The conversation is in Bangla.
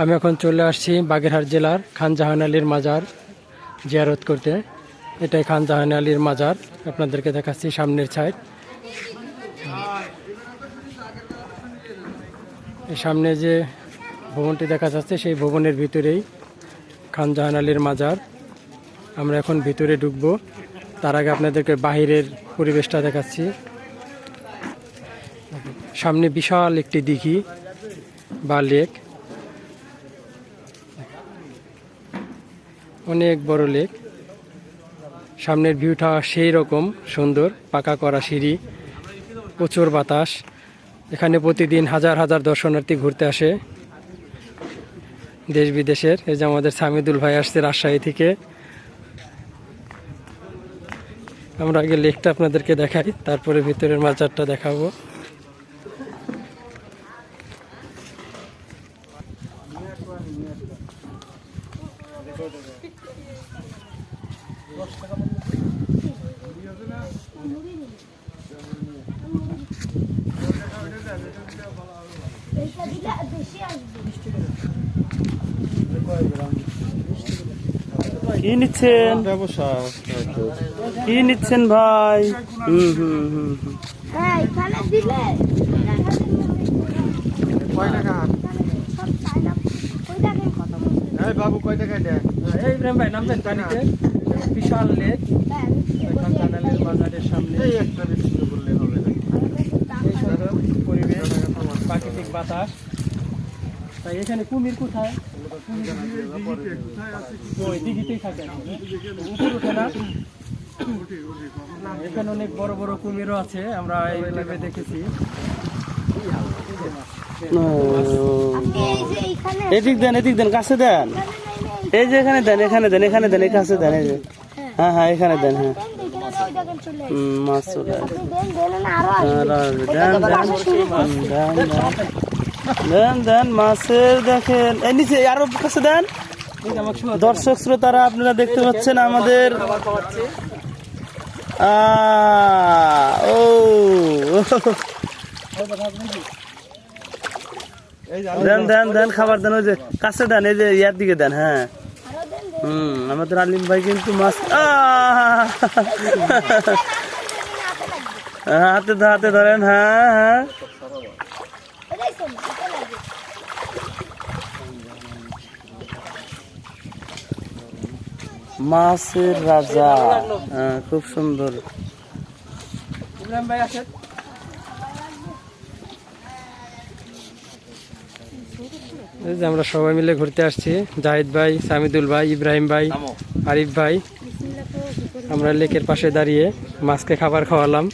আমি এখন চলে আসছি বাগেরহাট জেলার খান জাহান আলীর মাজার জিয়ারত করতে। এটাই খান জাহান আলীর মাজার, আপনাদেরকে দেখাচ্ছি সামনের সাইড। সামনে যে ভবনটি দেখা যাচ্ছে সেই ভবনের ভিতরেই খান জাহান আলীর মাজার। আমরা এখন ভিতরে ঢুকবো, তার আগে আপনাদেরকে বাহিরের পরিবেশটা দেখাচ্ছি। সামনে বিশাল একটি দিঘি বা লেক, অনেক বড় লেক। সামনের ভিউটা সেই রকম সুন্দর, পাকা করা সিঁড়ি, প্রচুর বাতাস। এখানে প্রতিদিন হাজার হাজার দর্শনার্থী ঘুরতে আসে দেশ বিদেশের। এই যে আমাদের সামিদুল ভাই আসছে রাজশাহী থেকে। আমরা আগে লেকটা আপনাদেরকে দেখাই, তারপরে ভিতরের মাজারটা দেখাবো। কি নিচ্ছেন ব্যবসা? কি নিচ্ছেন ভাই? কয় টাকা? এই বাবু কয় টাকা দেয়? এই ইব্রাহিম ভাই নামবেন পানিতে? বিশাল লেক খান জাহান আলীর মাজারের সামনে। এই একটা বেশি বললে হবে না। এই সুন্দর পরিবেশ, প্রাকৃতিক বাতাস। তাই এখানে কুমির কোথায়? ওই দিঘিতেই থাকে, উপর ওঠে না। এখানে অনেক বড় বড় কুমিরও আছে, আমরা এইভাবে দেখেছি। এদিক দেন, এদিক দেন, কাছে দেন। এই যে এখানে দেন, এখানে দেন, এখানে দেন, এই কাছে দেন। এই যে হ্যাঁ হ্যাঁ, এখানে দেন। হ্যাঁ মাছ চলে আসবে। দেন দেন মাছের, দেখেন এই নিচে আরো কাছে দেন। দর্শক শ্রোতারা আপনারা দেখতে পাচ্ছেন আমাদের ও দেন দেন দেন, খাবার দেন। ওই যে কাছে দেন, এই যে ইয়ার দিকে দেন। হ্যাঁ আমাদের আলিম ভাই কিন্তু মাছ হাতে হাতে ধরেন। হ্যাঁ হ্যাঁ, মাছের রাজা। হ্যাঁ, খুব সুন্দর। ইব্রাহিম ভাই আসেন। এই যে আমরা সবাই মিলে ঘুরতে আসছি, জাহিদ ভাই, সামিদুল ভাই, ইব্রাহিম ভাই, আরিফ ভাই। আমরা লেকের পাশে দাঁড়িয়ে মাছকে খাবার খাওয়ালাম।